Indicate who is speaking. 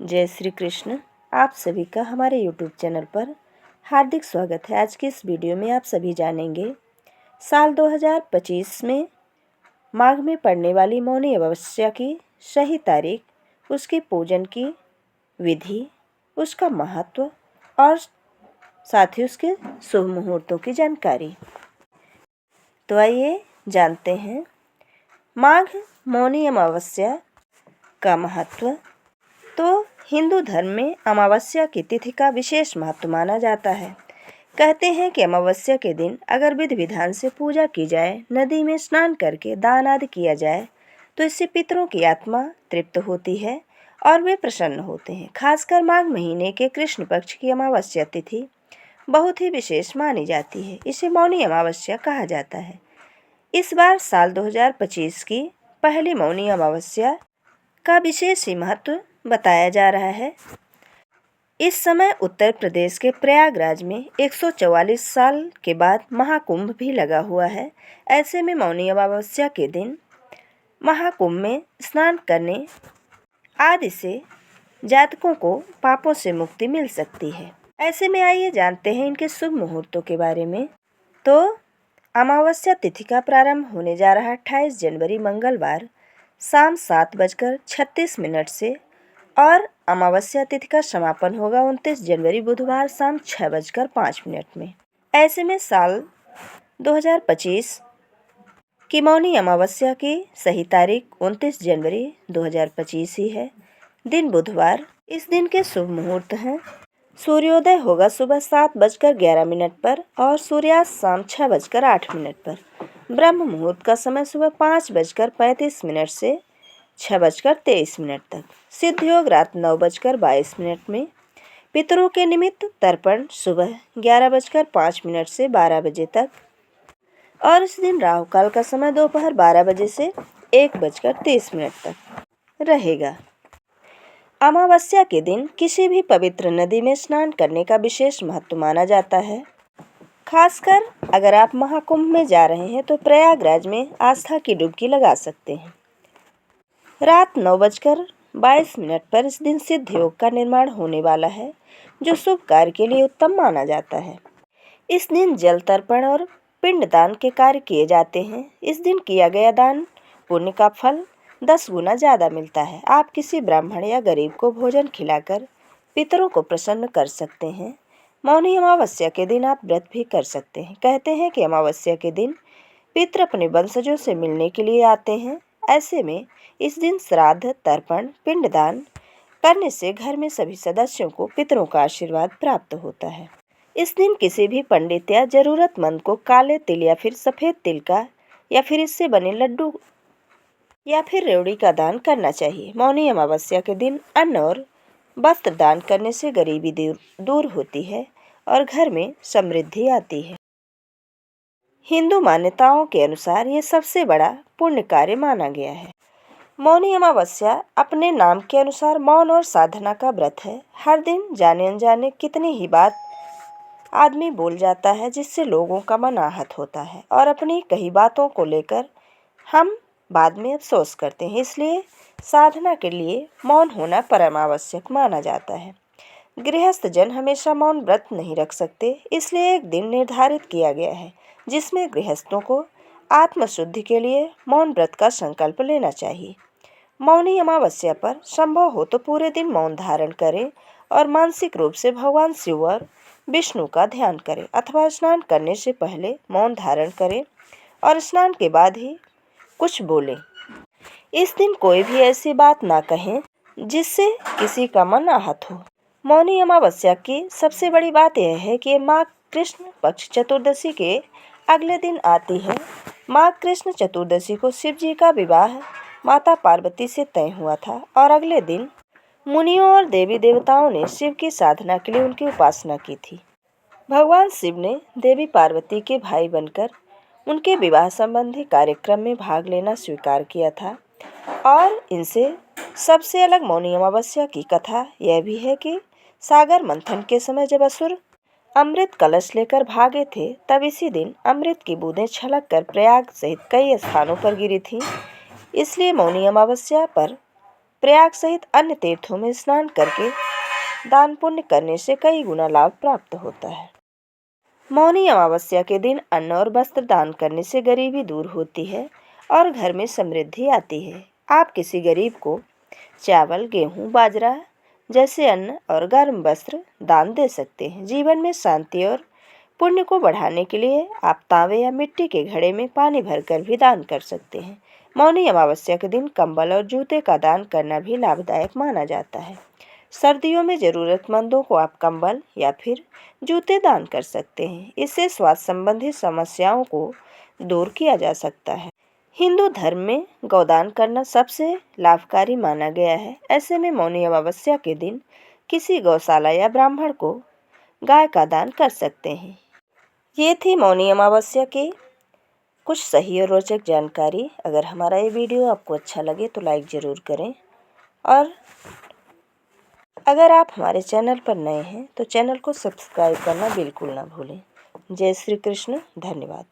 Speaker 1: जय श्री कृष्ण। आप सभी का हमारे YouTube चैनल पर हार्दिक स्वागत है। आज की इस वीडियो में आप सभी जानेंगे साल 2025 में माघ में पड़ने वाली मौनी अमावस्या की सही तारीख, उसके पूजन की विधि, उसका महत्व और साथ ही उसके शुभ मुहूर्तों की जानकारी। तो आइए जानते हैं माघ मौनी अमावस्या का महत्व। तो हिंदू धर्म में अमावस्या की तिथि का विशेष महत्व माना जाता है। कहते हैं कि अमावस्या के दिन अगर विधि विधान से पूजा की जाए, नदी में स्नान करके दान आदि किया जाए, तो इससे पितरों की आत्मा तृप्त होती है और वे प्रसन्न होते हैं। खासकर माघ महीने के कृष्ण पक्ष की अमावस्या तिथि बहुत ही विशेष मानी जाती है। इसे मौनी अमावस्या कहा जाता है। इस बार साल 2025 की पहली मौनी अमावस्या का विशेष ही महत्व बताया जा रहा है। इस समय उत्तर प्रदेश के प्रयागराज में 144 साल के बाद महाकुंभ भी लगा हुआ है। ऐसे में मौनी अमावस्या के दिन महाकुंभ में स्नान करने आदि से जातकों को पापों से मुक्ति मिल सकती है। ऐसे में आइए जानते हैं इनके शुभ मुहूर्तों के बारे में। तो अमावस्या तिथि का प्रारंभ होने जा रहा 28 जनवरी मंगलवार शाम 7:36 से और अमावस्या तिथि का समापन होगा 29 जनवरी बुधवार शाम 6:05 में। ऐसे में साल 2025 की मौनी अमावस्या की सही तारीख 29 जनवरी 2025 ही है। दिन बुधवार। इस दिन के शुभ मुहूर्त हैं। सूर्योदय होगा सुबह 7:11 पर और सूर्यास्त शाम 6:08 पर। ब्रह्म मुहूर्त का समय सुबह 5:35 से 6:23 तक। सिद्ध योग रात 9:22 में। पितरों के निमित्त तर्पण सुबह 11:05 से 12 बजे तक और इस दिन राहु काल का समय दोपहर 12 बजे से 1:30 तक रहेगा। अमावस्या के दिन किसी भी पवित्र नदी में स्नान करने का विशेष महत्व माना जाता है। खासकर अगर आप महाकुंभ में जा रहे हैं तो प्रयागराज में आस्था की डुबकी लगा सकते हैं। रात 9:22 पर इस दिन सिद्ध योग का निर्माण होने वाला है, जो शुभ कार्य के लिए उत्तम माना जाता है। इस दिन जल तर्पण और पिंड दान के कार्य किए जाते हैं। इस दिन किया गया दान पुण्य का फल 10 गुना ज़्यादा मिलता है। आप किसी ब्राह्मण या गरीब को भोजन खिलाकर पितरों को प्रसन्न कर सकते हैं। मौनी अमावस्या के दिन आप व्रत भी कर सकते हैं। कहते हैं कि अमावस्या के दिन पितर अपने वंशजों से मिलने के लिए आते हैं। ऐसे में इस दिन श्राद्ध, तर्पण, पिंडदान करने से घर में सभी सदस्यों को पितरों का आशीर्वाद प्राप्त होता है। इस दिन किसी भी पंडित या जरूरतमंद को काले तिल या फिर सफ़ेद तिल का या फिर इससे बने लड्डू या फिर रेवड़ी का दान करना चाहिए। मौनी अमावस्या के दिन अन्न और वस्त्र दान करने से गरीबी दूर होती है और घर में समृद्धि आती है। हिंदू मान्यताओं के अनुसार ये सबसे बड़ा पुण्य कार्य माना गया है। मौनी अमावस्या अपने नाम के अनुसार मौन और साधना का व्रत है। हर दिन जाने अनजाने कितनी ही बात आदमी बोल जाता है, जिससे लोगों का मन आहत होता है और अपनी कही बातों को लेकर हम बाद में अफसोस करते हैं। इसलिए साधना के लिए मौन होना परम आवश्यक माना जाता है। गृहस्थ जन हमेशा मौन व्रत नहीं रख सकते, इसलिए एक दिन निर्धारित किया गया है जिसमें गृहस्थों को आत्मशुद्धि के लिए मौन व्रत का संकल्प लेना चाहिए। मौनी अमावस्या पर संभव हो तो पूरे दिन मौन धारण करें और मानसिक रूप से भगवान शिव और विष्णु का ध्यान करें अथवा स्नान करने से पहले मौन धारण करें और स्नान के बाद ही कुछ बोलें। इस दिन कोई भी ऐसी बात ना कहें जिससे किसी का मन आहत हो। मौनी अमावस्या की सबसे बड़ी बात यह है कि माघ कृष्ण पक्ष चतुर्दशी के अगले दिन आती है। माघ कृष्ण चतुर्दशी को शिव जी का विवाह माता पार्वती से तय हुआ था और अगले दिन मुनियों और देवी देवताओं ने शिव की साधना के लिए उनकी उपासना की थी। भगवान शिव ने देवी पार्वती के भाई बनकर उनके विवाह संबंधी कार्यक्रम में भाग लेना स्वीकार किया था। और इनसे सबसे अलग मौनी अमावस्या की कथा यह भी है कि सागर मंथन के समय जब असुर अमृत कलश लेकर भागे थे, तब इसी दिन अमृत की बूंदें छलक कर प्रयाग सहित कई स्थानों पर गिरी थीं। इसलिए मौनी अमावस्या पर प्रयाग सहित अन्य तीर्थों में स्नान करके दान पुण्य करने से कई गुना लाभ प्राप्त होता है। मौनी अमावस्या के दिन अन्न और वस्त्र दान करने से गरीबी दूर होती है और घर में समृद्धि आती है। आप किसी गरीब को चावल, गेहूं, बाजरा जैसे अन्न और गर्म वस्त्र दान दे सकते हैं। जीवन में शांति और पुण्य को बढ़ाने के लिए आप तांबे या मिट्टी के घड़े में पानी भरकर भी दान कर सकते हैं। मौनी अमावस्या के दिन कंबल और जूते का दान करना भी लाभदायक माना जाता है। सर्दियों में ज़रूरतमंदों को आप कंबल या फिर जूते दान कर सकते हैं। इससे स्वास्थ्य संबंधी समस्याओं को दूर किया जा सकता है। हिंदू धर्म में गौदान करना सबसे लाभकारी माना गया है। ऐसे में मौनी अमावस्या के दिन किसी गौशाला या ब्राह्मण को गाय का दान कर सकते हैं। ये थी मौनी अमावस्या की कुछ सही और रोचक जानकारी। अगर हमारा ये वीडियो आपको अच्छा लगे तो लाइक ज़रूर करें और अगर आप हमारे चैनल पर नए हैं तो चैनल को सब्सक्राइब करना बिल्कुल ना भूलें। जय श्री कृष्ण। धन्यवाद।